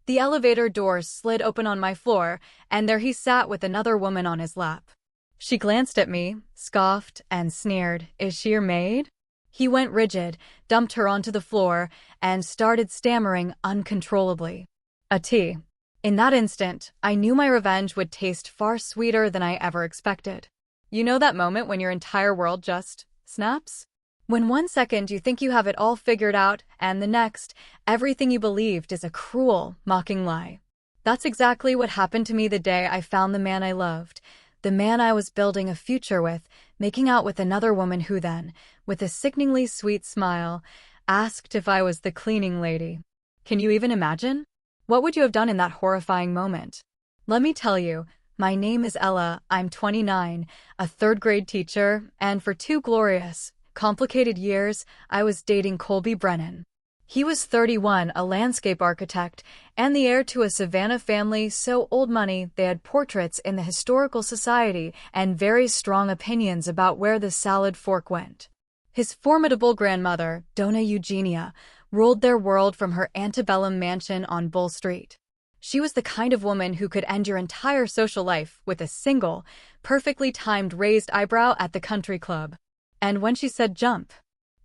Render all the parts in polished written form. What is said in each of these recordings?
The elevator doors slid open on my floor, and there he sat with another woman on his lap. She glanced at me, scoffed, and sneered, "Is she your maid?" He went rigid, dumped her onto the floor, and started stammering uncontrollably. A tea. In that instant, I knew my revenge would taste far sweeter than I ever expected. You know that moment when your entire world just snaps? When 1 second you think you have it all figured out, and the next, everything you believed is a cruel, mocking lie. That's exactly what happened to me the day I found the man I loved, the man I was building a future with, making out with another woman who then, with a sickeningly sweet smile, asked if I was the cleaning lady. Can you even imagine? What would you have done in that horrifying moment? Let me tell you, my name is Ella, I'm 29, a third-grade teacher, and for 2 glorious, complicated years, I was dating Colby Brennan. He was 31, a landscape architect, and the heir to a Savannah family so old money they had portraits in the Historical Society and very strong opinions about where the salad fork went. His formidable grandmother, Donna Eugenia, ruled their world from her antebellum mansion on Bull Street. She was the kind of woman who could end your entire social life with a single, perfectly timed raised eyebrow at the country club. And when she said jump,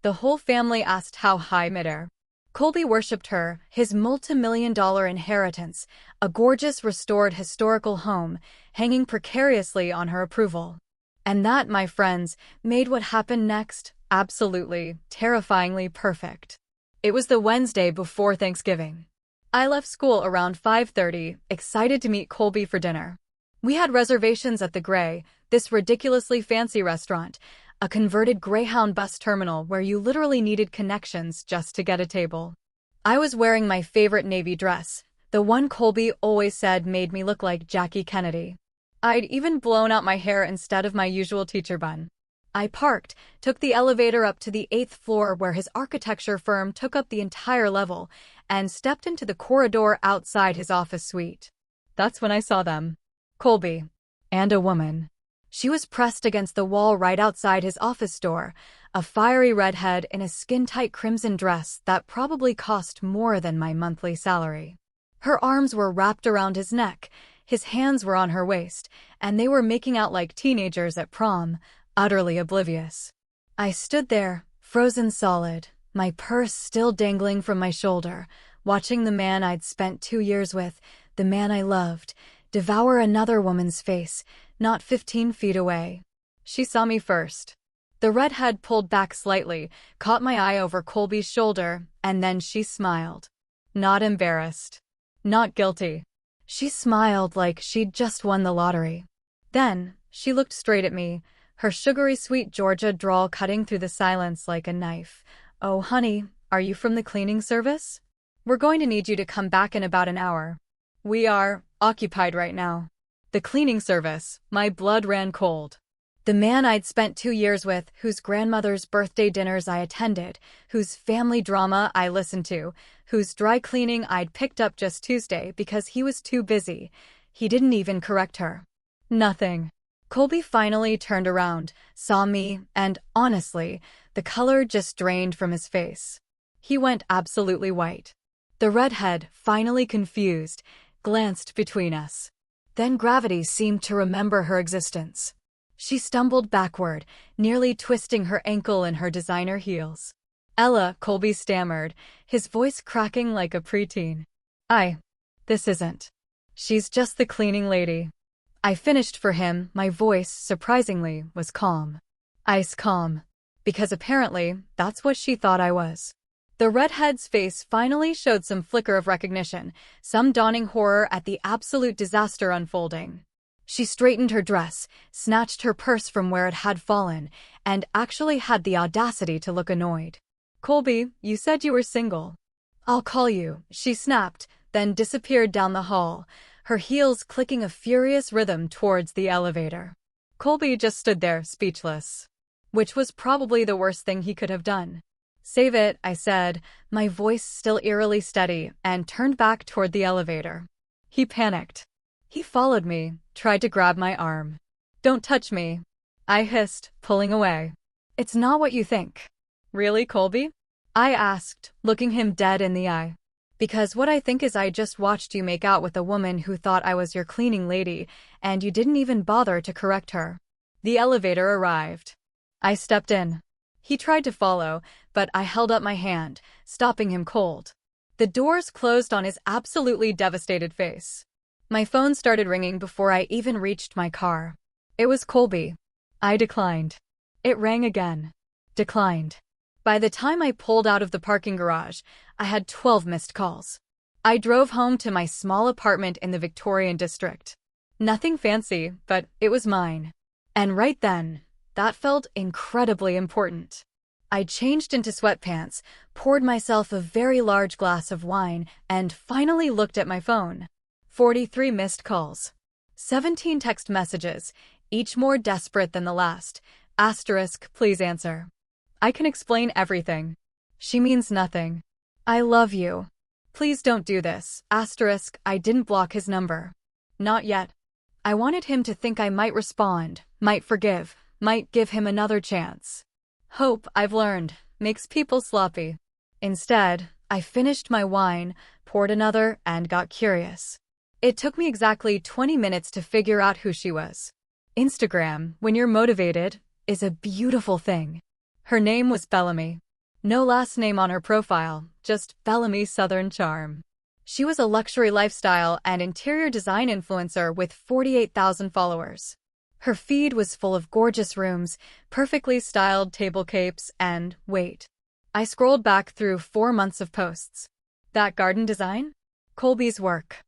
the whole family asked how high midair. Colby worshipped her, his multi-million-dollar inheritance, a gorgeous restored historical home, hanging precariously on her approval. And that, my friends, made what happened next absolutely, terrifyingly perfect. It was the Wednesday before Thanksgiving. I left school around 5:30, excited to meet Colby for dinner. We had reservations at the Grey, this ridiculously fancy restaurant, a converted Greyhound bus terminal where you literally needed connections just to get a table. I was wearing my favorite navy dress, the one Colby always said made me look like Jackie Kennedy. I'd even blown out my hair instead of my usual teacher bun. I parked, took the elevator up to the 8th floor where his architecture firm took up the entire level, and stepped into the corridor outside his office suite. That's when I saw them. Colby. And a woman. She was pressed against the wall right outside his office door, a fiery redhead in a skin-tight crimson dress that probably cost more than my monthly salary. Her arms were wrapped around his neck, his hands were on her waist, and they were making out like teenagers at prom, utterly oblivious. I stood there, frozen solid, my purse still dangling from my shoulder, watching the man I'd spent 2 years with, the man I loved, devour another woman's face, not 15 feet away. She saw me first. The redhead pulled back slightly, caught my eye over Colby's shoulder, and then she smiled. Not embarrassed. Not guilty. She smiled like she'd just won the lottery. Then, she looked straight at me, her sugary sweet Georgia drawl cutting through the silence like a knife. "Oh, honey, are you from the cleaning service? We're going to need you to come back in about an hour. We are occupied right now." The cleaning service, my blood ran cold. The man I'd spent 2 years with, whose grandmother's birthday dinners I attended, whose family drama I listened to, whose dry cleaning I'd picked up just Tuesday because he was too busy. He didn't even correct her. Nothing. Colby finally turned around, saw me, and honestly, the color just drained from his face. He went absolutely white. The redhead, finally confused, glanced between us. Then gravity seemed to remember her existence. She stumbled backward, nearly twisting her ankle in her designer heels. "Ella," Colby stammered, his voice cracking like a preteen. This isn't. She's just the cleaning lady." I finished for him, my voice, surprisingly, was calm. Ice calm. Because apparently, that's what she thought I was. The redhead's face finally showed some flicker of recognition, some dawning horror at the absolute disaster unfolding. She straightened her dress, snatched her purse from where it had fallen, and actually had the audacity to look annoyed. "Colby, you said you were single." "I'll call you," she snapped, then disappeared down the hall, her heels clicking a furious rhythm towards the elevator. Colby just stood there, speechless. Which was probably the worst thing he could have done. "Save it," I said, my voice still eerily steady, and turned back toward the elevator. He panicked. He followed me, tried to grab my arm. "Don't touch me," I hissed, pulling away. "It's not what you think." "Really, Colby?" I asked, looking him dead in the eye. Because what I think is I just watched you make out with a woman who thought I was your cleaning lady, and you didn't even bother to correct her. The elevator arrived. I stepped in. He tried to follow, but I held up my hand, stopping him cold. The doors closed on his absolutely devastated face. My phone started ringing before I even reached my car. It was Colby. I declined. It rang again. Declined. By the time I pulled out of the parking garage, I had 12 missed calls. I drove home to my small apartment in the Victorian district. Nothing fancy, but it was mine. And right then, that felt incredibly important. I changed into sweatpants, poured myself a very large glass of wine, and finally looked at my phone. 43 missed calls. 17 text messages, each more desperate than the last. Asterisk, please answer. I can explain everything. She means nothing. I love you. Please don't do this. Asterisk, I didn't block his number. Not yet. I wanted him to think I might respond, might forgive, might give him another chance. Hope, I've learned, makes people sloppy. Instead, I finished my wine, poured another, and got curious. It took me exactly 20 minutes to figure out who she was. Instagram, when you're motivated, is a beautiful thing. Her name was Bellamy. No last name on her profile, just Bellamy Southern Charm. She was a luxury lifestyle and interior design influencer with 48,000 followers. Her feed was full of gorgeous rooms, perfectly styled table capes, and, wait. I scrolled back through 4 months of posts. That garden design? Colby's work.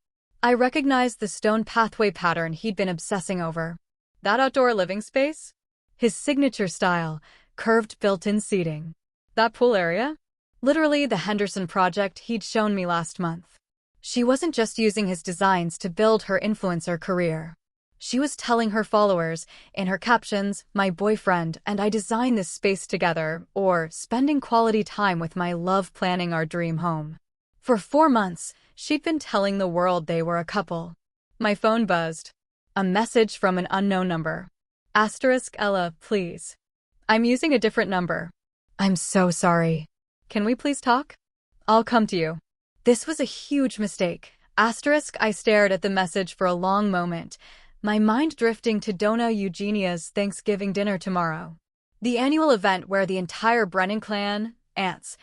I recognized the stone pathway pattern he'd been obsessing over. That outdoor living space? His signature style, curved built-in seating. That pool area? Literally the Henderson project he'd shown me last month. She wasn't just using his designs to build her influencer career. She was telling her followers, in her captions, my boyfriend and I designed this space together, or spending quality time with my love planning our dream home. For 4 months, she'd been telling the world they were a couple. My phone buzzed. A message from an unknown number. Asterisk, Ella, please. I'm using a different number. I'm so sorry. Can we please talk? I'll come to you. This was a huge mistake. Asterisk, I stared at the message for a long moment, my mind drifting to Dona Eugenia's Thanksgiving dinner tomorrow. The annual event where the entire Brennan clan, aunts,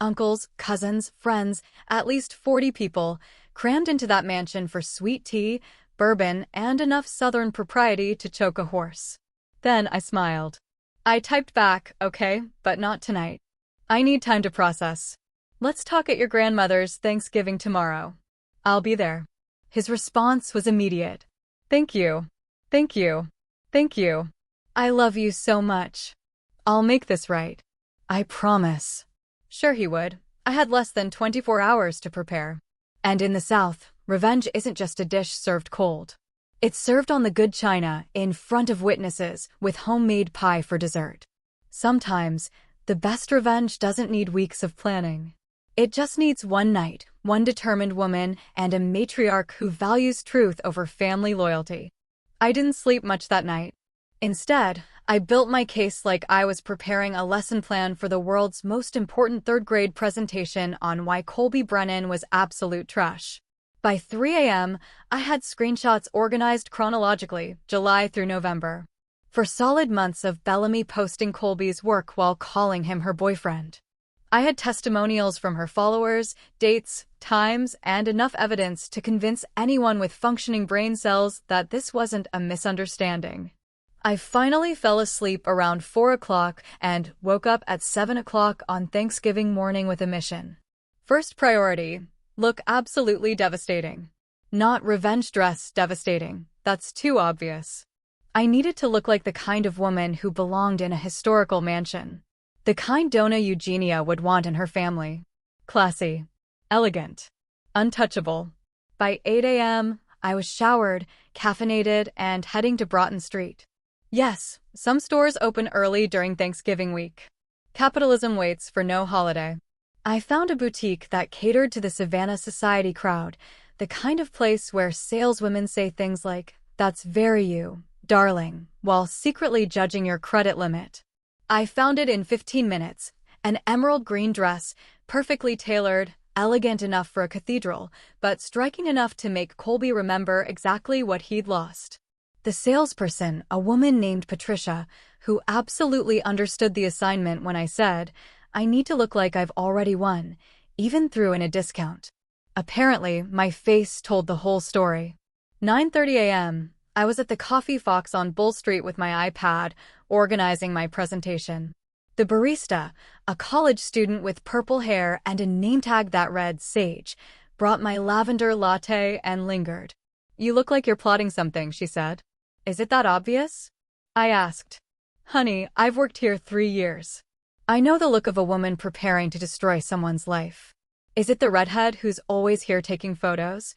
uncles, cousins, friends, at least 40 people, crammed into that mansion for sweet tea, bourbon, and enough Southern propriety to choke a horse. Then I smiled. I typed back, okay, but not tonight. I need time to process. Let's talk at your grandmother's Thanksgiving tomorrow. I'll be there. His response was immediate. Thank you. Thank you. Thank you. I love you so much. I'll make this right. I promise. Sure he would. I had less than 24 hours to prepare. And in the South, revenge isn't just a dish served cold. It's served on the good china, in front of witnesses, with homemade pie for dessert. Sometimes, the best revenge doesn't need weeks of planning. It just needs one night, one determined woman, and a matriarch who values truth over family loyalty. I didn't sleep much that night. Instead, I built my case like I was preparing a lesson plan for the world's most important third-grade presentation on why Colby Brennan was absolute trash. By 3 a.m., I had screenshots organized chronologically, July through November. For solid months of Bellamy posting Colby's work while calling him her boyfriend. I had testimonials from her followers, dates, times, and enough evidence to convince anyone with functioning brain cells that this wasn't a misunderstanding. I finally fell asleep around 4 o'clock and woke up at 7 o'clock on Thanksgiving morning with a mission. First priority, look absolutely devastating. Not revenge dress devastating, that's too obvious. I needed to look like the kind of woman who belonged in a historical mansion. The kind Dona Eugenia would want in her family. Classy. Elegant. Untouchable. By 8 a.m., I was showered, caffeinated, and heading to Broughton Street. Yes, some stores open early during Thanksgiving week. Capitalism waits for no holiday. I found a boutique that catered to the Savannah Society crowd, the kind of place where saleswomen say things like, "That's very you, darling," while secretly judging your credit limit. I found it in 15 minutes, an emerald green dress, perfectly tailored, elegant enough for a cathedral, but striking enough to make Colby remember exactly what he'd lost. The salesperson, a woman named Patricia, who absolutely understood the assignment when I said, "I need to look like I've already won," even threw in a discount. Apparently, my face told the whole story. 9:30 a.m. I was at the Coffee Fox on Bull Street with my iPad, organizing my presentation. The barista, a college student with purple hair and a name tag that read Sage, brought my lavender latte and lingered. "You look like you're plotting something," she said. "Is it that obvious?" I asked. "Honey, I've worked here 3 years. I know the look of a woman preparing to destroy someone's life. Is it the redhead who's always here taking photos?"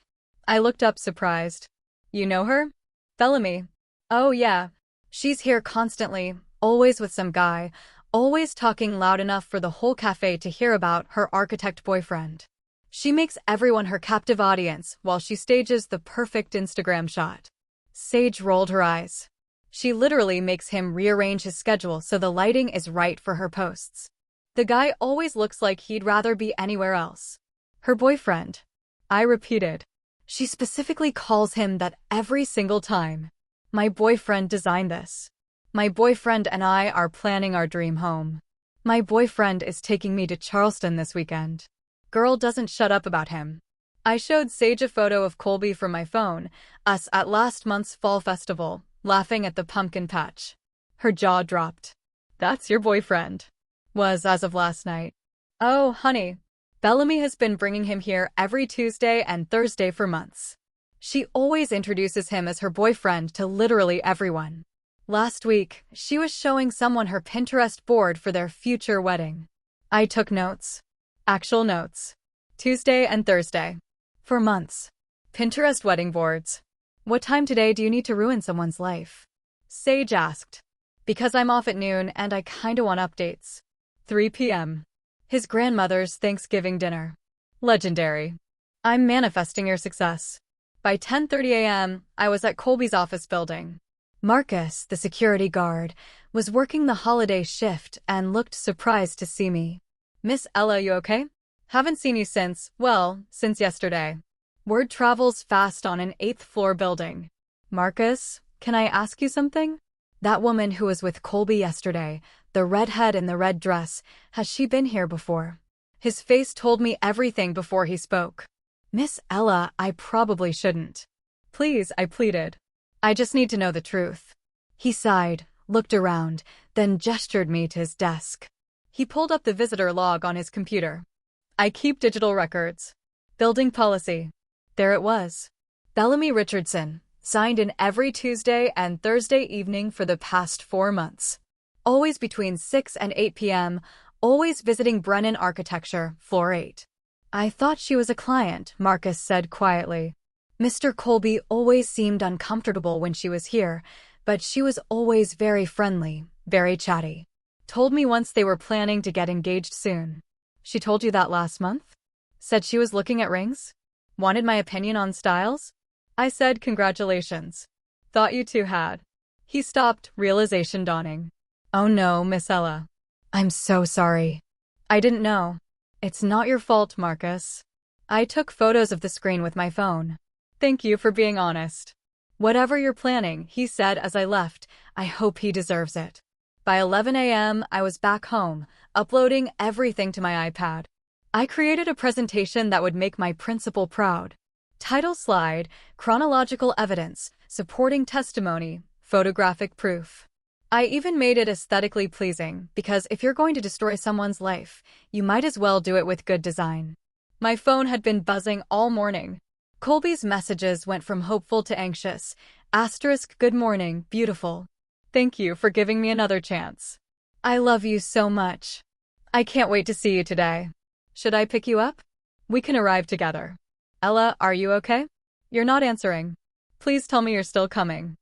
I looked up surprised. "You know her?" "Bellamy." "Oh yeah. She's here constantly, always with some guy, always talking loud enough for the whole cafe to hear about her architect boyfriend. She makes everyone her captive audience while she stages the perfect Instagram shot." Sage rolled her eyes. "She literally makes him rearrange his schedule so the lighting is right for her posts. The guy always looks like he'd rather be anywhere else." "Her boyfriend," I repeated. "She specifically calls him that every single time." "My boyfriend designed this. My boyfriend and I are planning our dream home. My boyfriend is taking me to Charleston this weekend." Girl doesn't shut up about him. I showed Sage a photo of Colby from my phone, us at last month's fall festival, laughing at the pumpkin patch. Her jaw dropped. "That's your boyfriend." "Was as of last night." "Oh, honey. Bellamy has been bringing him here every Tuesday and Thursday for months. She always introduces him as her boyfriend to literally everyone. Last week, she was showing someone her Pinterest board for their future wedding." I took notes. Actual notes. Tuesday and Thursday. For months. Pinterest wedding boards. "What time today do you need to ruin someone's life?" Sage asked. "Because I'm off at noon and I kinda want updates." 3 p.m. His grandmother's Thanksgiving dinner. Legendary. "I'm manifesting your success." By 10:30 a.m., I was at Colby's office building. Marcus, the security guard, was working the holiday shift and looked surprised to see me. "Miss Ella, you okay? Haven't seen you since yesterday." Word travels fast on an 8th-floor building. "Marcus, can I ask you something? That woman who was with Colby yesterday, the redhead in the red dress, has she been here before?" His face told me everything before he spoke. "Miss Ella, I probably shouldn't." "Please," I pleaded. "I just need to know the truth." He sighed, looked around, then gestured me to his desk. He pulled up the visitor log on his computer. "I keep digital records. Building policy." There it was. Bellamy Richardson, signed in every Tuesday and Thursday evening for the past 4 months. Always between 6 and 8 p.m., always visiting Brennan Architecture, floor 8. "I thought she was a client," Marcus said quietly. "Mr. Colby always seemed uncomfortable when she was here, but she was always very friendly, very chatty. Told me once they were planning to get engaged soon." "She told you that last month?" "Said she was looking at rings? Wanted my opinion on styles?" I said congratulations. "Thought you two had." He stopped, realization dawning. "Oh no, Miss Ella. I'm so sorry. I didn't know." "It's not your fault, Marcus." I took photos of the screen with my phone. "Thank you for being honest." "Whatever you're planning," he said as I left, "I hope he deserves it." By 11 a.m., I was back home, uploading everything to my iPad. I created a presentation that would make my principal proud. Title slide, chronological evidence, supporting testimony, photographic proof. I even made it aesthetically pleasing, because if you're going to destroy someone's life, you might as well do it with good design. My phone had been buzzing all morning. Colby's messages went from hopeful to anxious. * good morning, beautiful. Thank you for giving me another chance. I love you so much. I can't wait to see you today. Should I pick you up? We can arrive together. Ella, are you okay? You're not answering. Please tell me you're still coming.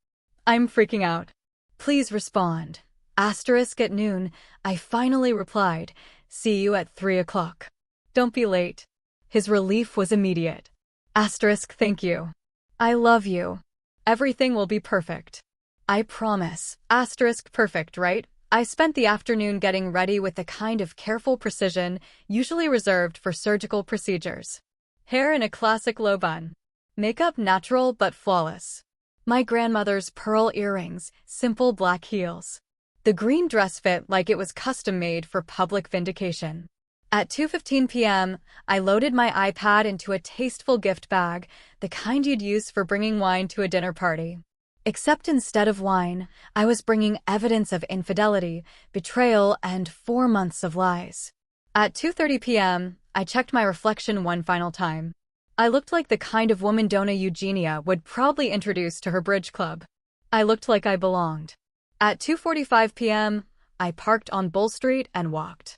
I'm freaking out. Please respond. * at noon, I finally replied, see you at 3 o'clock. Don't be late. His relief was immediate. * thank you. I love you. Everything will be perfect. I promise. * perfect, right? I spent the afternoon getting ready with the kind of careful precision usually reserved for surgical procedures. Hair in a classic low bun. Makeup natural but flawless. My grandmother's pearl earrings, simple black heels. The green dress fit like it was custom-made for public vindication. At 2:15 p.m., I loaded my iPad into a tasteful gift bag, the kind you'd use for bringing wine to a dinner party. Except instead of wine, I was bringing evidence of infidelity, betrayal, and 4 months of lies. At 2:30 p.m., I checked my reflection one final time. I looked like the kind of woman Donna Eugenia would proudly introduce to her bridge club. I looked like I belonged. At 2:45 p.m., I parked on Bull Street and walked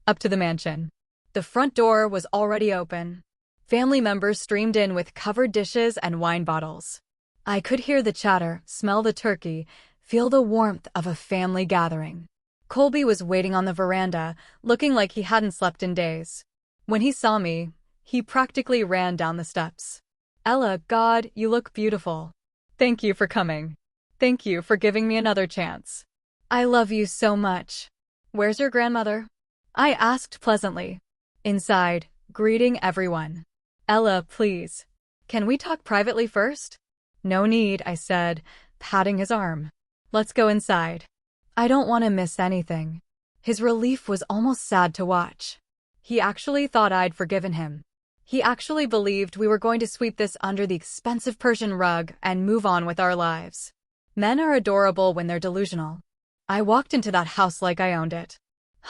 up to the mansion. The front door was already open. Family members streamed in with covered dishes and wine bottles. I could hear the chatter, smell the turkey, feel the warmth of a family gathering. Colby was waiting on the veranda, looking like he hadn't slept in days. When he saw me, he practically ran down the steps. "Ella, God, you look beautiful. Thank you for coming. Thank you for giving me another chance. I love you so much. Where's your grandmother?" I asked pleasantly. Inside, greeting everyone. "Ella, please. Can we talk privately first?" "No need," I said, patting his arm. "Let's go inside. I don't want to miss anything." His relief was almost sad to watch. He actually thought I'd forgiven him. He actually believed we were going to sweep this under the expensive Persian rug and move on with our lives. Men are adorable when they're delusional. I walked into that house like I owned it.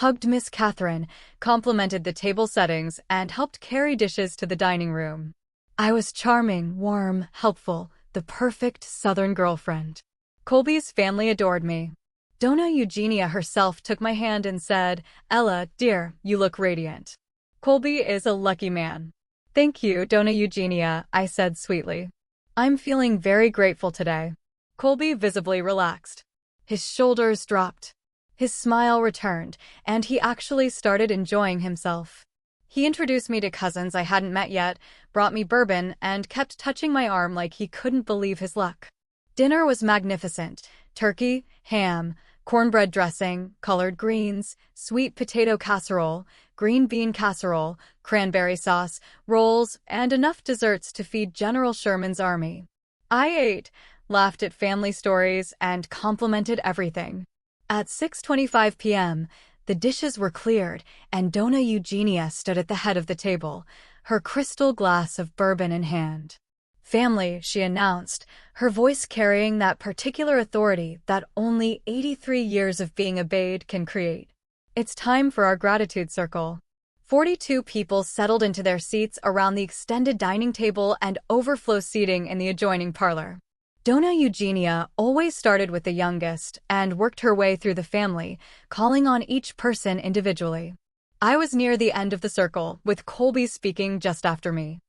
Hugged Miss Catherine, complimented the table settings, and helped carry dishes to the dining room. I was charming, warm, helpful, the perfect Southern girlfriend. Colby's family adored me. Donna Eugenia herself took my hand and said, "Ella, dear, you look radiant." Colby is a lucky man. "Thank you, Donna Eugenia," I said sweetly. "I'm feeling very grateful today." Colby visibly relaxed. His shoulders dropped. His smile returned, and he actually started enjoying himself. He introduced me to cousins I hadn't met yet, brought me bourbon, and kept touching my arm like he couldn't believe his luck. Dinner was magnificent. Turkey, ham, cornbread dressing, colored greens, sweet potato casserole, green bean casserole, cranberry sauce, rolls, and enough desserts to feed General Sherman's army. I ate, laughed at family stories, and complimented everything. At 6:25 p.m., the dishes were cleared, and Donna Eugenia stood at the head of the table, her crystal glass of bourbon in hand. "Family," she announced, her voice carrying that particular authority that only 83 years of being obeyed can create. "It's time for our gratitude circle." 42 people settled into their seats around the extended dining table and overflow seating in the adjoining parlor. Donna Eugenia always started with the youngest and worked her way through the family, calling on each person individually. I was near the end of the circle, with Colby speaking just after me.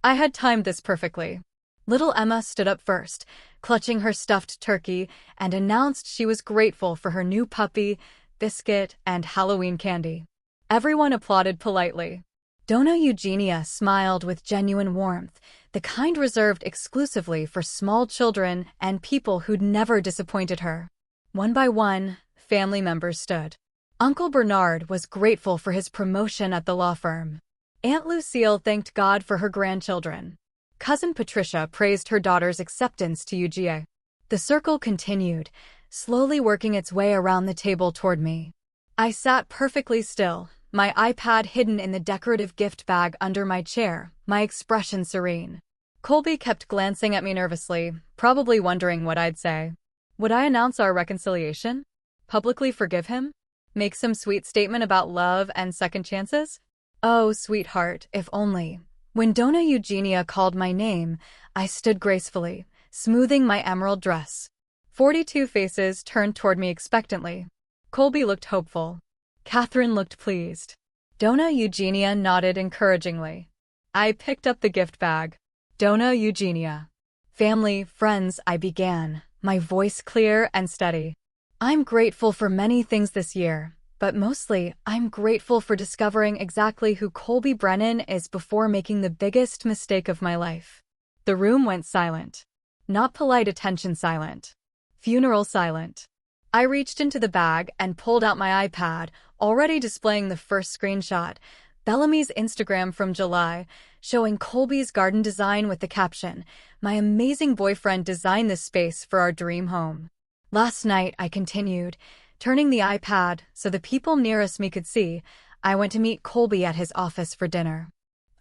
I had timed this perfectly. Little Emma stood up first, clutching her stuffed turkey, and announced she was grateful for her new puppy, biscuit, and Halloween candy. Everyone applauded politely. Donna Eugenia smiled with genuine warmth, the kind reserved exclusively for small children and people who'd never disappointed her. One by one, family members stood. Uncle Bernard was grateful for his promotion at the law firm. Aunt Lucille thanked God for her grandchildren. Cousin Patricia praised her daughter's acceptance to UGA. The circle continued, slowly working its way around the table toward me. I sat perfectly still, my iPad hidden in the decorative gift bag under my chair, my expression serene. Colby kept glancing at me nervously, probably wondering what I'd say. Would I announce our reconciliation? Publicly forgive him? Make some sweet statement about love and second chances? Oh, sweetheart, if only. When Donna Eugenia called my name, I stood gracefully, smoothing my emerald dress. 42 faces turned toward me expectantly. Colby looked hopeful. Catherine looked pleased. Donna Eugenia nodded encouragingly. I picked up the gift bag. Donna Eugenia. Family, friends, I began, my voice clear and steady. I'm grateful for many things this year, but mostly, I'm grateful for discovering exactly who Colby Brennan is before making the biggest mistake of my life. The room went silent. Not polite attention silent. Funeral silent. I reached into the bag and pulled out my iPad, already displaying the first screenshot, Bellamy's Instagram from July, showing Colby's garden design with the caption, "My amazing boyfriend designed this space for our dream home." Last night, I continued, turning the iPad so the people nearest me could see. I went to meet Colby at his office for dinner.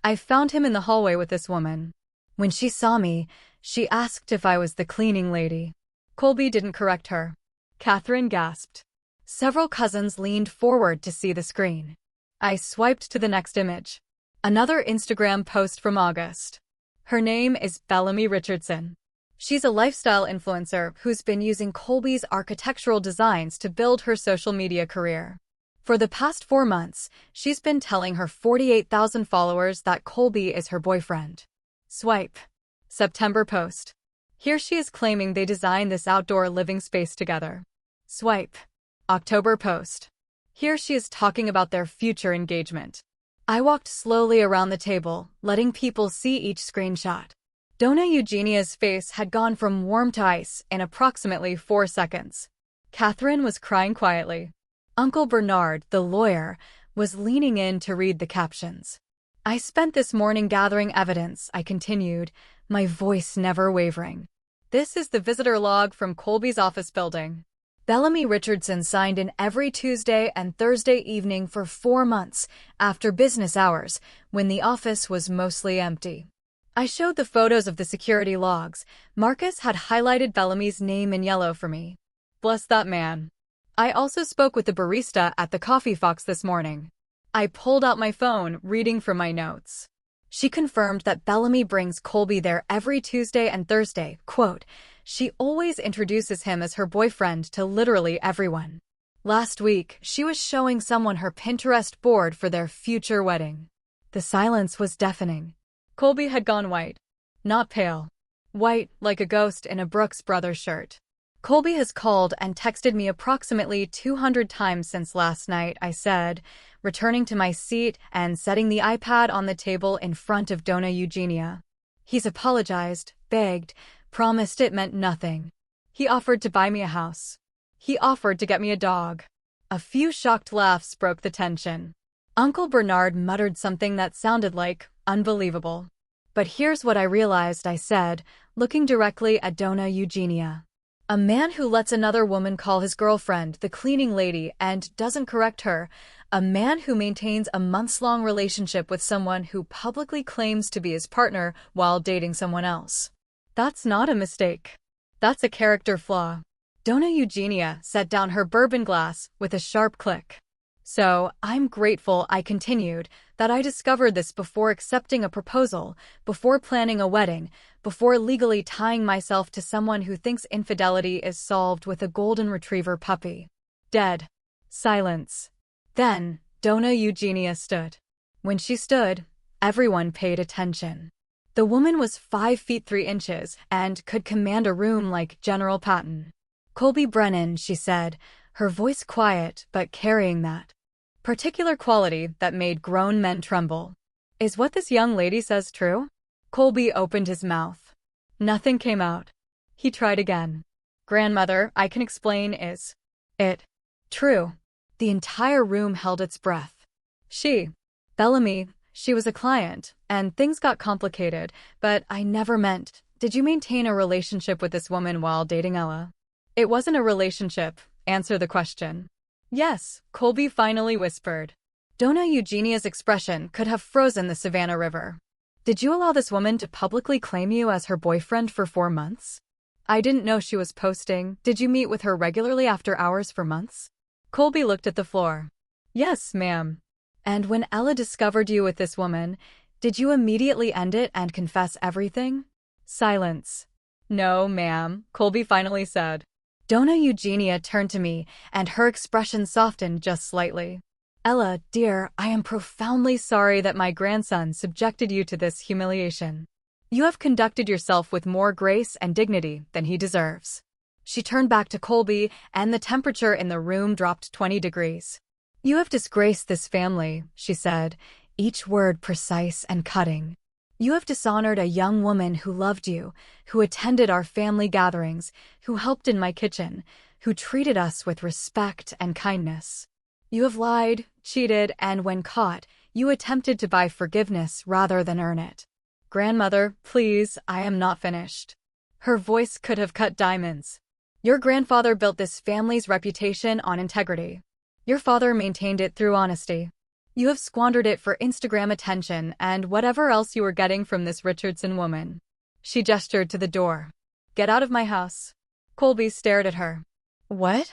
I found him in the hallway with this woman. When she saw me, she asked if I was the cleaning lady. Colby didn't correct her. Catherine gasped. Several cousins leaned forward to see the screen. I swiped to the next image. Another Instagram post from August. Her name is Bellamy Richardson. She's a lifestyle influencer who's been using Colby's architectural designs to build her social media career. For the past 4 months, she's been telling her 48,000 followers that Colby is her boyfriend. Swipe. September post. Here she is claiming they designed this outdoor living space together. Swipe. October post. Here she is talking about their future engagement. I walked slowly around the table, letting people see each screenshot. Donna Eugenia's face had gone from warm to ice in approximately 4 seconds. Catherine was crying quietly. Uncle Bernard, the lawyer, was leaning in to read the captions. I spent this morning gathering evidence, I continued, my voice never wavering. This is the visitor log from Colby's office building. Bellamy Richardson signed in every Tuesday and Thursday evening for 4 months, after business hours, when the office was mostly empty. I showed the photos of the security logs. Marcus had highlighted Bellamy's name in yellow for me. Bless that man. I also spoke with the barista at the Coffee Fox this morning. I pulled out my phone, reading from my notes. She confirmed that Bellamy brings Colby there every Tuesday and Thursday, quote, "She always introduces him as her boyfriend to literally everyone." Last week, she was showing someone her Pinterest board for their future wedding. The silence was deafening. Colby had gone white. Not pale. White, like a ghost in a Brooks Brothers shirt. "Colby has called and texted me approximately 200 times since last night," I said, returning to my seat and setting the iPad on the table in front of Donna Eugenia. "He's apologized, begged, promised it meant nothing. He offered to buy me a house. He offered to get me a dog." A few shocked laughs broke the tension. Uncle Bernard muttered something that sounded like, "Unbelievable." "But here's what I realized," I said, looking directly at Donna Eugenia. "A man who lets another woman call his girlfriend the cleaning lady and doesn't correct her, a man who maintains a months-long relationship with someone who publicly claims to be his partner while dating someone else. That's not a mistake. That's a character flaw." Donna Eugenia set down her bourbon glass with a sharp click. "So, I'm grateful," I continued, "that I discovered this before accepting a proposal, before planning a wedding, before legally tying myself to someone who thinks infidelity is solved with a golden retriever puppy." Dead. Silence. Then, Donna Eugenia stood. When she stood, everyone paid attention. The woman was 5 feet 3 inches and could command a room like General Patton. "Colby Brennan," she said, her voice quiet but carrying that particular quality that made grown men tremble. "Is what this young lady says true?" Colby opened his mouth. Nothing came out. He tried again. "Grandmother, I can explain, is it true?" The entire room held its breath. Bellamy, she was a client, and things got complicated, but I never meant. Did you maintain a relationship with this woman while dating Ella? "It wasn't a relationship. Answer the question." "Yes," Colby finally whispered. Donna Eugenia's expression could have frozen the Savannah River. "Did you allow this woman to publicly claim you as her boyfriend for 4 months? I didn't know she was posting. Did you meet with her regularly after hours for months?" Colby looked at the floor. "Yes, ma'am." "And when Ella discovered you with this woman, did you immediately end it and confess everything?" Silence. "No, ma'am," Colby finally said. Donna Eugenia turned to me, and her expression softened just slightly. "Ella, dear, I am profoundly sorry that my grandson subjected you to this humiliation. You have conducted yourself with more grace and dignity than he deserves." She turned back to Colby, and the temperature in the room dropped 20 degrees. "You have disgraced this family," she said, each word precise and cutting. "You have dishonored a young woman who loved you, who attended our family gatherings, who helped in my kitchen, who treated us with respect and kindness. You have lied, cheated, and when caught, you attempted to buy forgiveness rather than earn it. Grandmother, please, I am not finished. Her voice could have cut diamonds. Your grandfather built this family's reputation on integrity. Your father maintained it through honesty. You have squandered it for Instagram attention and whatever else you were getting from this Richardson woman. She gestured to the door. Get out of my house. Colby stared at her. What?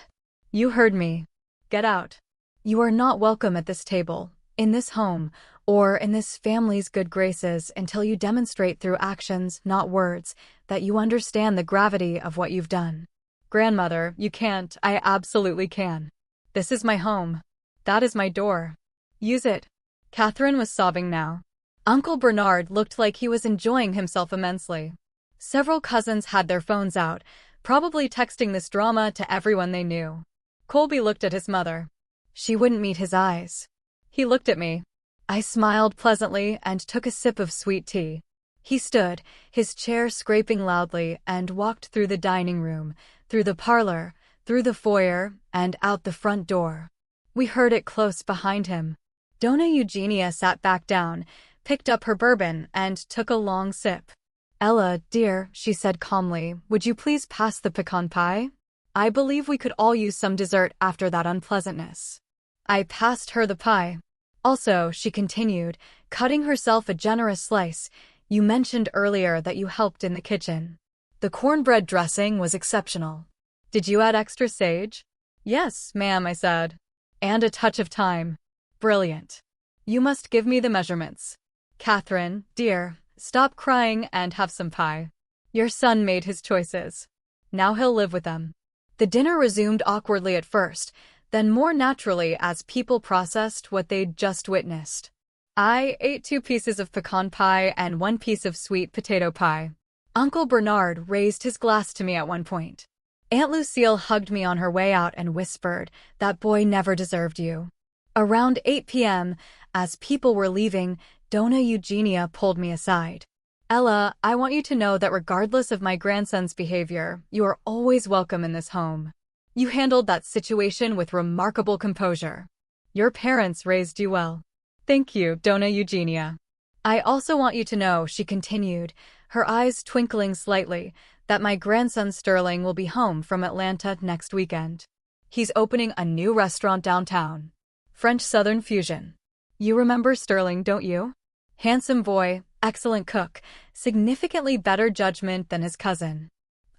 You heard me. Get out. You are not welcome at this table, in this home, or in this family's good graces until you demonstrate through actions, not words, that you understand the gravity of what you've done. Grandmother, you can't. I absolutely can. This is my home. That is my door. Use it. Catherine was sobbing now. Uncle Bernard looked like he was enjoying himself immensely. Several cousins had their phones out, probably texting this drama to everyone they knew. Colby looked at his mother. She wouldn't meet his eyes. He looked at me. I smiled pleasantly and took a sip of sweet tea. He stood, his chair scraping loudly, and walked through the dining room, through the parlor, through the foyer, and out the front door. We heard it close behind him. Donna Eugenia sat back down, picked up her bourbon, and took a long sip. Ella, dear, she said calmly, would you please pass the pecan pie? I believe we could all use some dessert after that unpleasantness. I passed her the pie. Also, she continued, cutting herself a generous slice, you mentioned earlier that you helped in the kitchen. The cornbread dressing was exceptional. Did you add extra sage? Yes, ma'am, I said. And a touch of thyme. Brilliant. You must give me the measurements. Catherine, dear, stop crying and have some pie. Your son made his choices. Now he'll live with them. The dinner resumed awkwardly at first, then more naturally as people processed what they'd just witnessed. I ate 2 pieces of pecan pie and 1 piece of sweet potato pie. Uncle Bernard raised his glass to me at one point. Aunt Lucille hugged me on her way out and whispered, that boy never deserved you. Around 8 p.m., as people were leaving, Donna Eugenia pulled me aside. Ella, I want you to know that regardless of my grandson's behavior, you are always welcome in this home. You handled that situation with remarkable composure. Your parents raised you well. Thank you, Donna Eugenia. I also want you to know, she continued, her eyes twinkling slightly, that my grandson Sterling will be home from Atlanta next weekend. He's opening a new restaurant downtown. French Southern Fusion. You remember Sterling, don't you? Handsome boy, excellent cook, significantly better judgment than his cousin.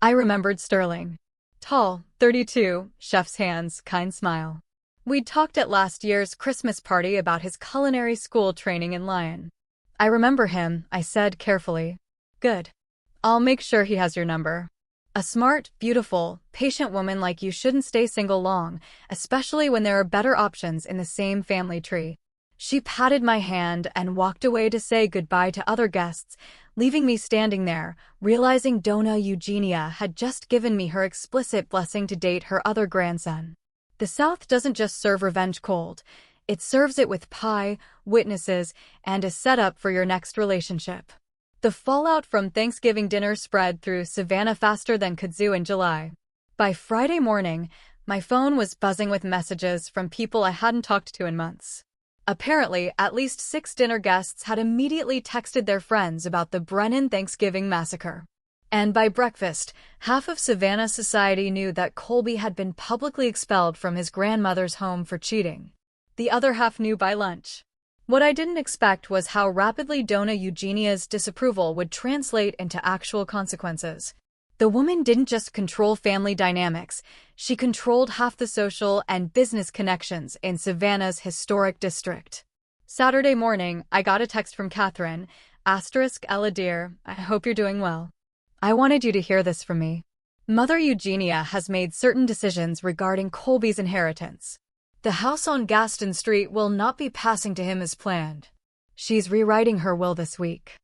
I remembered Sterling. Tall, 32, chef's hands, kind smile. We'd talked at last year's Christmas party about his culinary school training in Lyon. I remember him, I said carefully. Good. I'll make sure he has your number. A smart, beautiful, patient woman like you shouldn't stay single long, especially when there are better options in the same family tree. She patted my hand and walked away to say goodbye to other guests, leaving me standing there, realizing Donna Eugenia had just given me her explicit blessing to date her other grandson. The South doesn't just serve revenge cold, it serves it with pie, witnesses, and a setup for your next relationship. The fallout from Thanksgiving dinner spread through Savannah faster than kudzu in July. By Friday morning, my phone was buzzing with messages from people I hadn't talked to in months. Apparently, at least 6 dinner guests had immediately texted their friends about the Brennan Thanksgiving massacre. And by breakfast, half of Savannah society knew that Colby had been publicly expelled from his grandmother's home for cheating. The other half knew by lunch. What I didn't expect was how rapidly Donna Eugenia's disapproval would translate into actual consequences. The woman didn't just control family dynamics, she controlled half the social and business connections in Savannah's historic district. Saturday morning, I got a text from Catherine, Ella dear, I hope you're doing well. I wanted you to hear this from me. Mother Eugenia has made certain decisions regarding Colby's inheritance. The house on Gaston Street will not be passing to him as planned. She's rewriting her will this week.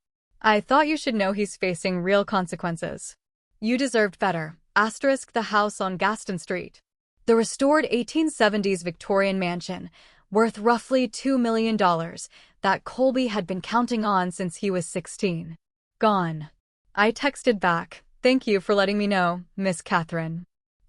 I thought you should know he's facing real consequences. You deserved better. The house on Gaston Street. The restored 1870s Victorian mansion, worth roughly $2 million, that Colby had been counting on since he was 16. Gone. I texted back, thank you for letting me know, Miss Catherine.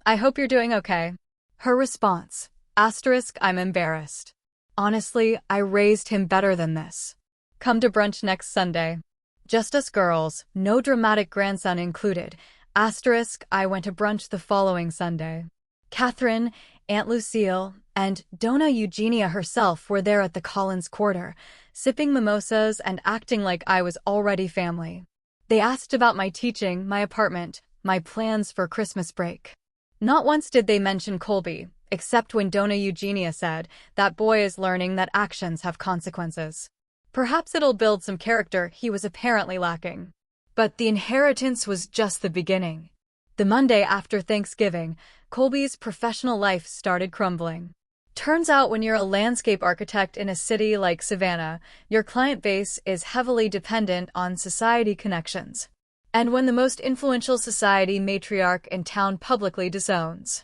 I hope you're doing okay. Her response, I'm embarrassed. Honestly, I raised him better than this. Come to brunch next Sunday. Just us girls, no dramatic grandson included. I went to brunch the following Sunday. Catherine, Aunt Lucille, and Donna Eugenia herself were there at the Collins Quarter, sipping mimosas and acting like I was already family. They asked about my teaching, my apartment, my plans for Christmas break. Not once did they mention Colby, except when Donna Eugenia said, "That boy is learning that actions have consequences. Perhaps it'll build some character he was apparently lacking." But the inheritance was just the beginning. The Monday after Thanksgiving, Colby's professional life started crumbling. Turns out when you're a landscape architect in a city like Savannah, your client base is heavily dependent on society connections. And when the most influential society matriarch in town publicly disowns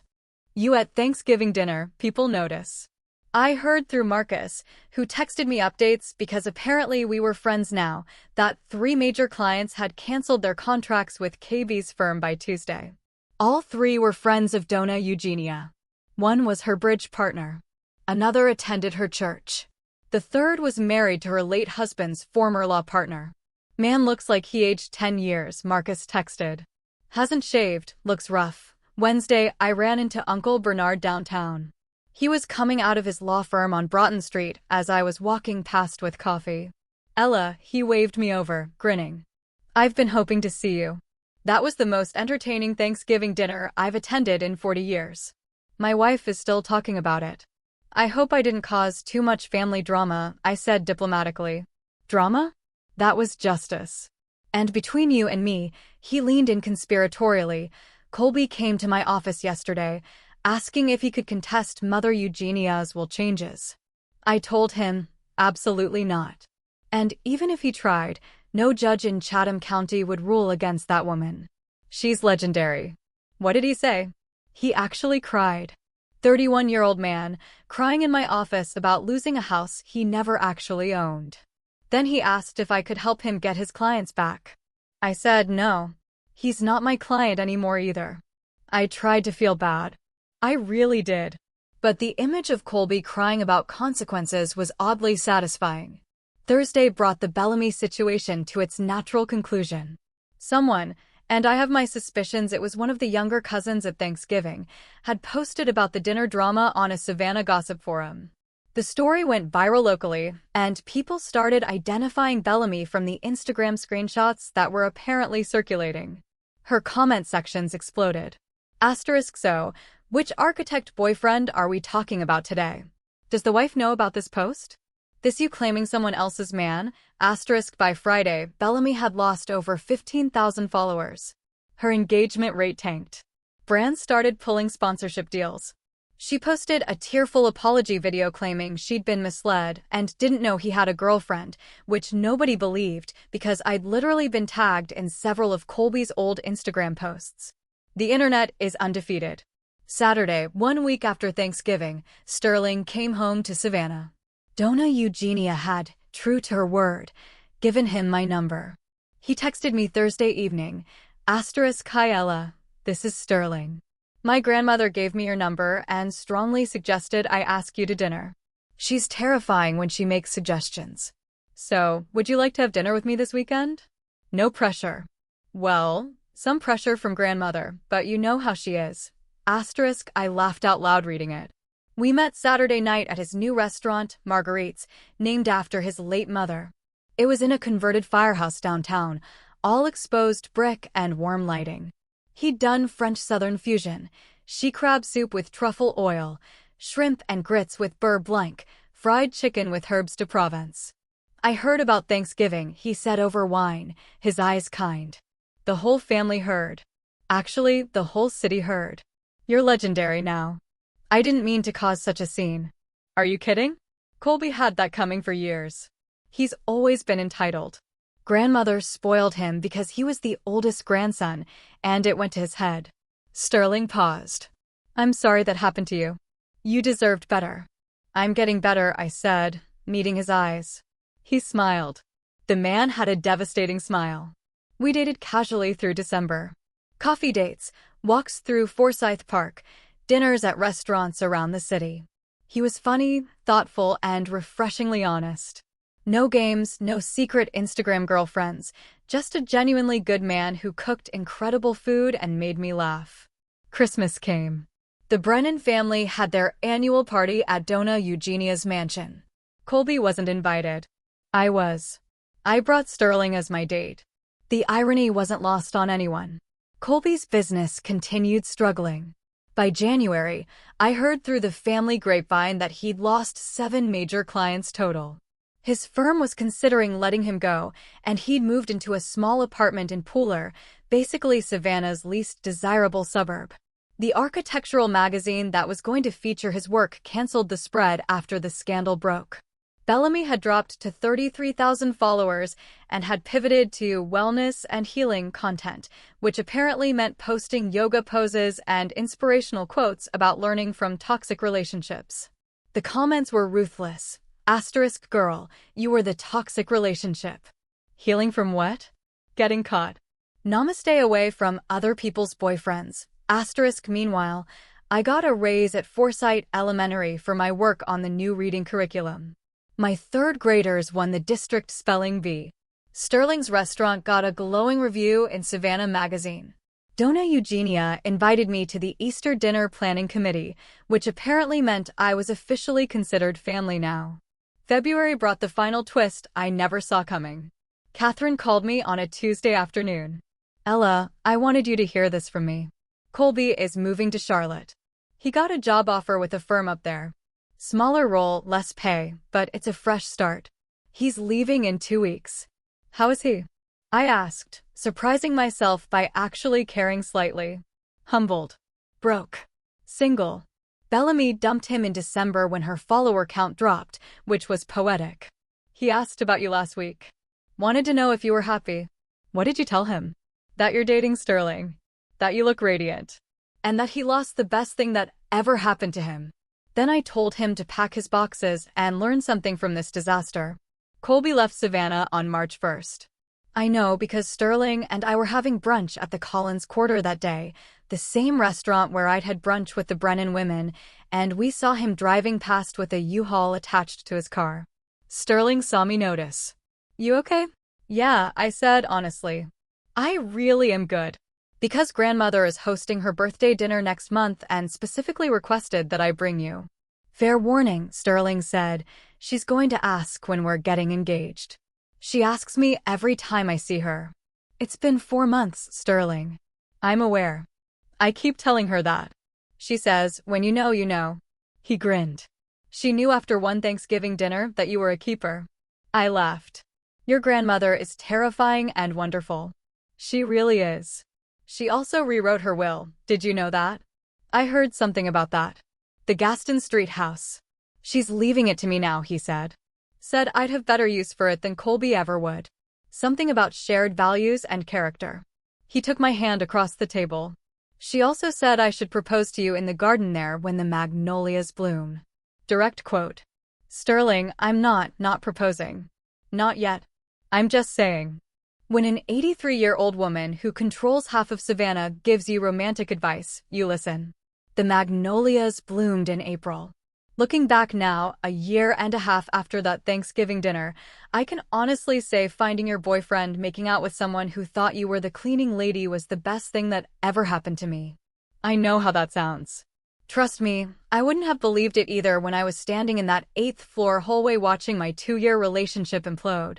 you at Thanksgiving dinner, people notice. I heard through Marcus, who texted me updates because apparently we were friends now, that 3 major clients had canceled their contracts with KB's firm by Tuesday. All 3 were friends of Donna Eugenia. One was her bridge partner. Another attended her church. The third was married to her late husband's former law partner. Man looks like he aged 10 years, Marcus texted. Hasn't shaved, looks rough. Wednesday, I ran into Uncle Bernard downtown. He was coming out of his law firm on Broughton Street as I was walking past with coffee. Ella, he waved me over, grinning. I've been hoping to see you. That was the most entertaining Thanksgiving dinner I've attended in 40 years. My wife is still talking about it. I hope I didn't cause too much family drama, I said diplomatically. Drama? That was justice. And between you and me, he leaned in conspiratorially. Colby came to my office yesterday, asking if he could contest Mother Eugenia's will changes. I told him, absolutely not. And even if he tried, no judge in Chatham County would rule against that woman. She's legendary. What did he say? He actually cried. 31-year-old man, crying in my office about losing a house he never actually owned. Then he asked if I could help him get his clients back. I said no. He's not my client anymore either. I tried to feel bad. I really did. But the image of Colby crying about consequences was oddly satisfying. Thursday brought the Bellamy situation to its natural conclusion. Someone, and I have my suspicions it was one of the younger cousins at Thanksgiving, had posted about the dinner drama on a Savannah gossip forum. The story went viral locally, and people started identifying Bellamy from the Instagram screenshots that were apparently circulating. Her comment sections exploded. So, which architect boyfriend are we talking about today? Does the wife know about this post? This you claiming someone else's man? By Friday, Bellamy had lost over 15,000 followers. Her engagement rate tanked. Brands started pulling sponsorship deals. She posted a tearful apology video claiming she'd been misled and didn't know he had a girlfriend, which nobody believed because I'd literally been tagged in several of Colby's old Instagram posts. The internet is undefeated. Saturday, 1 week after Thanksgiving, Sterling came home to Savannah. Donna Eugenia had, true to her word, given him my number. He texted me Thursday evening, "Hi Ella, this is Sterling. My grandmother gave me your number and strongly suggested I ask you to dinner. She's terrifying when she makes suggestions. So, would you like to have dinner with me this weekend? No pressure." Well, some pressure from grandmother, but you know how she is. I laughed out loud reading it. We met Saturday night at his new restaurant, Marguerite's, named after his late mother. It was in a converted firehouse downtown, all exposed brick and warm lighting. He'd done French Southern fusion, she crab soup with truffle oil, shrimp and grits with beurre blanc, fried chicken with herbes de Provence. I heard about Thanksgiving, he said over wine, his eyes kind. The whole family heard. Actually, the whole city heard. You're legendary now. I didn't mean to cause such a scene. Are you kidding? Colby had that coming for years. He's always been entitled. Grandmother spoiled him because he was the oldest grandson, and it went to his head. Sterling paused. I'm sorry that happened to you. You deserved better. I'm getting better, I said, meeting his eyes. He smiled. The man had a devastating smile. We dated casually through December. Coffee dates, walks through Forsyth Park, dinners at restaurants around the city. He was funny, thoughtful, and refreshingly honest. No games, no secret Instagram girlfriends, just a genuinely good man who cooked incredible food and made me laugh. Christmas came. The Brennan family had their annual party at Dona Eugenia's mansion. Colby wasn't invited. I was. I brought Sterling as my date. The irony wasn't lost on anyone. Colby's business continued struggling. By January, I heard through the family grapevine that he'd lost 7 major clients total. His firm was considering letting him go, and he'd moved into a small apartment in Pooler, basically Savannah's least desirable suburb. The architectural magazine that was going to feature his work canceled the spread after the scandal broke. Bellamy had dropped to 33,000 followers and had pivoted to wellness and healing content, which apparently meant posting yoga poses and inspirational quotes about learning from toxic relationships. The comments were ruthless. Asterisk girl, you were the toxic relationship. Healing from what? Getting caught. Namaste away from other people's boyfriends. Asterisk meanwhile, I got a raise at Forsyth Elementary for my work on the new reading curriculum. My third graders won the district spelling bee. Sterling's restaurant got a glowing review in Savannah magazine. Dona Eugenia invited me to the Easter dinner planning committee, which apparently meant I was officially considered family now. February brought the final twist I never saw coming. Catherine called me on a Tuesday afternoon. Ella, I wanted you to hear this from me. Colby is moving to Charlotte. He got a job offer with a firm up there. Smaller role, less pay, but it's a fresh start. He's leaving in 2 weeks. How is he? I asked, surprising myself by actually caring slightly. Humbled. Broke. Single. Bellamy dumped him in December when her follower count dropped, which was poetic. He asked about you last week. Wanted to know if you were happy. What did you tell him? That you're dating Sterling. That you look radiant. And that he lost the best thing that ever happened to him. Then I told him to pack his boxes and learn something from this disaster. Colby left Savannah on March 1st. I know because Sterling and I were having brunch at the Collins Quarter that day, the same restaurant where I'd had brunch with the Brennan women, and we saw him driving past with a U-Haul attached to his car. Sterling saw me notice. You okay? Yeah, I said honestly. I really am good. Because grandmother is hosting her birthday dinner next month and specifically requested that I bring you. Fair warning, Sterling said. She's going to ask when we're getting engaged. She asks me every time I see her. It's been 4 months, Sterling. I'm aware. I keep telling her that. She says, when you know, you know. He grinned. She knew after one Thanksgiving dinner that you were a keeper. I laughed. Your grandmother is terrifying and wonderful. She really is. She also rewrote her will, did you know that? I heard something about that. The Gaston Street house. She's leaving it to me now, he said. Said I'd have better use for it than Colby ever would. Something about shared values and character. He took my hand across the table. She also said I should propose to you in the garden there when the magnolias bloom. Direct quote. Sterling, I'm not proposing. Not yet. I'm just saying. When an 83-year-old woman who controls half of Savannah gives you romantic advice, you listen. The magnolias bloomed in April. Looking back now, a year and a half after that Thanksgiving dinner, I can honestly say finding your boyfriend making out with someone who thought you were the cleaning lady was the best thing that ever happened to me. I know how that sounds. Trust me, I wouldn't have believed it either when I was standing in that 8th floor hallway watching my 2-year relationship implode.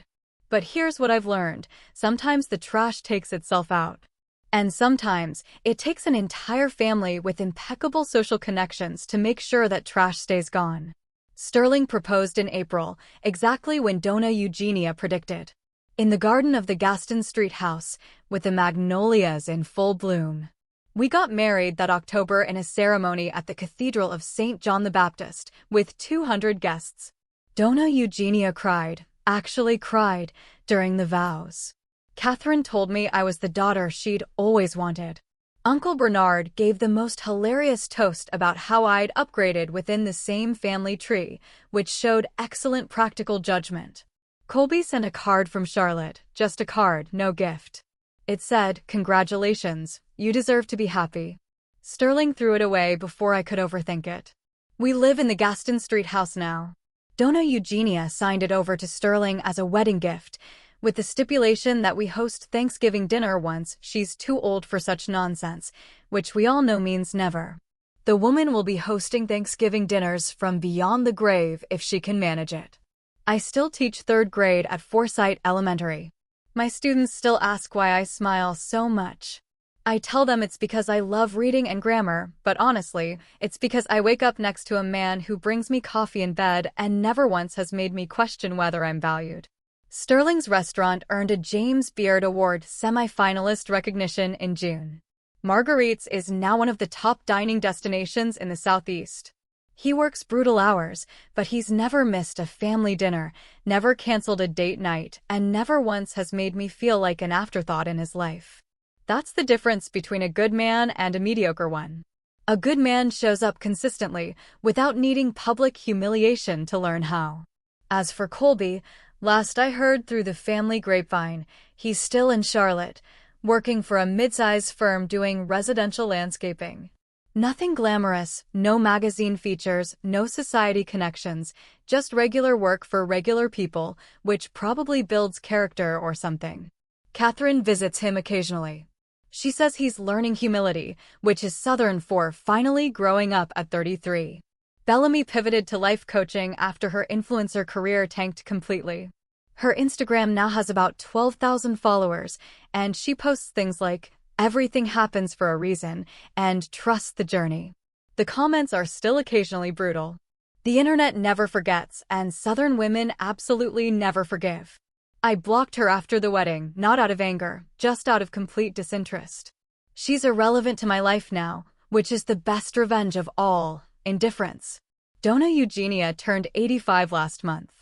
But here's what I've learned. Sometimes the trash takes itself out. And sometimes it takes an entire family with impeccable social connections to make sure that trash stays gone. Sterling proposed in April, exactly when Dona Eugenia predicted. In the garden of the Gaston Street house, with the magnolias in full bloom. We got married that October in a ceremony at the Cathedral of St. John the Baptist, with 200 guests. Dona Eugenia cried. Actually cried, during the vows. Catherine told me I was the daughter she'd always wanted. Uncle Bernard gave the most hilarious toast about how I'd upgraded within the same family tree, which showed excellent practical judgment. Colby sent a card from Charlotte, just a card, no gift. It said, "Congratulations, you deserve to be happy." Sterling threw it away before I could overthink it. We live in the Gaston Street house now. Donna Eugenia signed it over to Sterling as a wedding gift, with the stipulation that we host Thanksgiving dinner once she's too old for such nonsense, which we all know means never. The woman will be hosting Thanksgiving dinners from beyond the grave if she can manage it. I still teach 3rd grade at Forsyth Elementary. My students still ask why I smile so much. I tell them it's because I love reading and grammar, but honestly, it's because I wake up next to a man who brings me coffee in bed and never once has made me question whether I'm valued. Sterling's restaurant earned a James Beard Award semi-finalist recognition in June. Marguerite's is now one of the top dining destinations in the Southeast. He works brutal hours, but he's never missed a family dinner, never canceled a date night, and never once has made me feel like an afterthought in his life. That's the difference between a good man and a mediocre one. A good man shows up consistently, without needing public humiliation to learn how. As for Colby, last I heard through the family grapevine, he's still in Charlotte, working for a mid-size firm doing residential landscaping. Nothing glamorous, no magazine features, no society connections, just regular work for regular people, which probably builds character or something. Catherine visits him occasionally. She says he's learning humility, which is Southern for finally growing up at 33. Bellamy pivoted to life coaching after her influencer career tanked completely. Her Instagram now has about 12,000 followers, and she posts things like, "Everything happens for a reason," and "Trust the journey." The comments are still occasionally brutal. The internet never forgets, and Southern women absolutely never forgive. I blocked her after the wedding, not out of anger, just out of complete disinterest. She's irrelevant to my life now, which is the best revenge of all, indifference. Donna Eugenia turned 85 last month.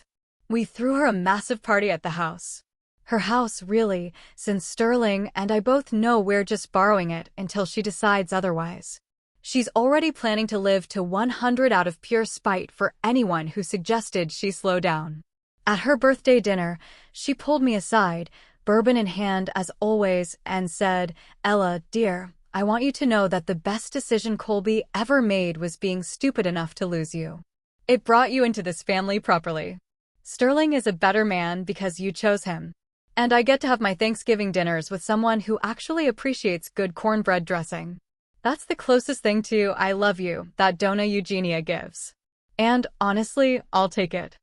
We threw her a massive party at the house. Her house, really, since Sterling and I both know we're just borrowing it until she decides otherwise. She's already planning to live to 100 out of pure spite for anyone who suggested she slow down. At her birthday dinner, she pulled me aside, bourbon in hand as always, and said, "Ella, dear, I want you to know that the best decision Colby ever made was being stupid enough to lose you. It brought you into this family properly. Sterling is a better man because you chose him. And I get to have my Thanksgiving dinners with someone who actually appreciates good cornbread dressing. That's the closest thing to 'I love you' that Donna Eugenia gives. And honestly, I'll take it.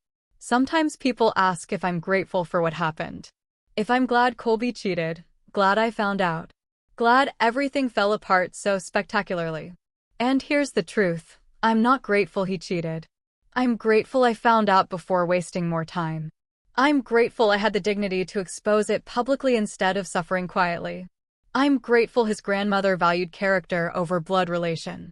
Sometimes people ask if I'm grateful for what happened. If I'm glad Colby cheated, glad I found out, glad everything fell apart so spectacularly. And here's the truth, I'm not grateful he cheated. I'm grateful I found out before wasting more time. I'm grateful I had the dignity to expose it publicly instead of suffering quietly. I'm grateful his grandmother valued character over blood relation.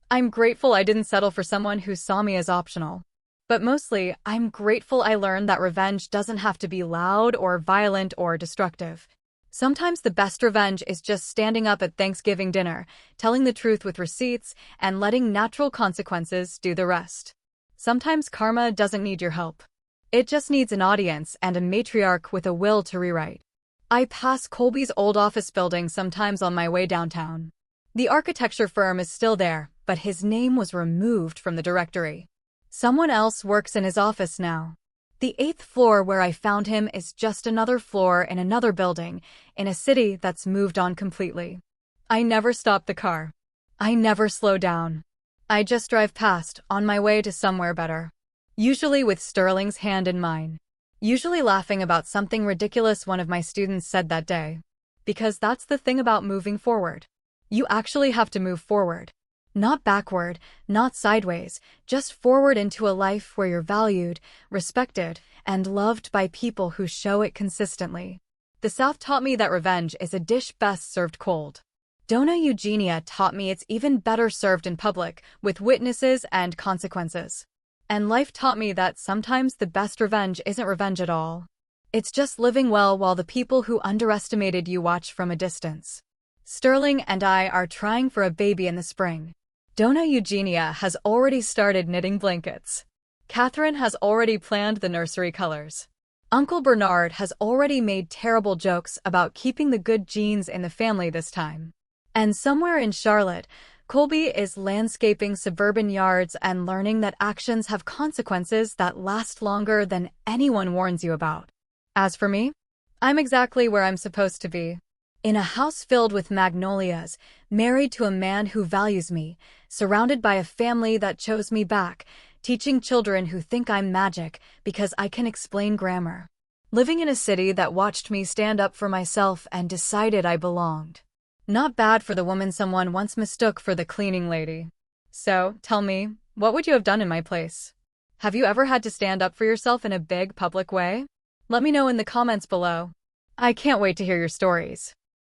I'm grateful I didn't settle for someone who saw me as optional. But mostly, I'm grateful I learned that revenge doesn't have to be loud or violent or destructive. Sometimes the best revenge is just standing up at Thanksgiving dinner, telling the truth with receipts, and letting natural consequences do the rest. Sometimes karma doesn't need your help. It just needs an audience and a matriarch with a will to rewrite. I pass Colby's old office building sometimes on my way downtown. The architecture firm is still there, but his name was removed from the directory. Someone else works in his office now. The 8th floor where I found him is just another floor in another building, in a city that's moved on completely. I never stop the car. I never slow down. I just drive past, on my way to somewhere better. Usually with Sterling's hand in mine. Usually laughing about something ridiculous one of my students said that day. Because that's the thing about moving forward. You actually have to move forward. Not backward, not sideways, just forward into a life where you're valued, respected, and loved by people who show it consistently. The South taught me that revenge is a dish best served cold. Donna Eugenia taught me it's even better served in public, with witnesses and consequences. And life taught me that sometimes the best revenge isn't revenge at all. It's just living well while the people who underestimated you watch from a distance. Sterling and I are trying for a baby in the spring. Donna Eugenia has already started knitting blankets. Catherine has already planned the nursery colors. Uncle Bernard has already made terrible jokes about keeping the good genes in the family this time. And somewhere in Charlotte, Colby is landscaping suburban yards and learning that actions have consequences that last longer than anyone warns you about. As for me, I'm exactly where I'm supposed to be. In a house filled with magnolias, married to a man who values me, surrounded by a family that chose me back, teaching children who think I'm magic because I can explain grammar. Living in a city that watched me stand up for myself and decided I belonged. Not bad for the woman someone once mistook for the cleaning lady. So, tell me, what would you have done in my place? Have you ever had to stand up for yourself in a big public way? Let me know in the comments below. I can't wait to hear your stories.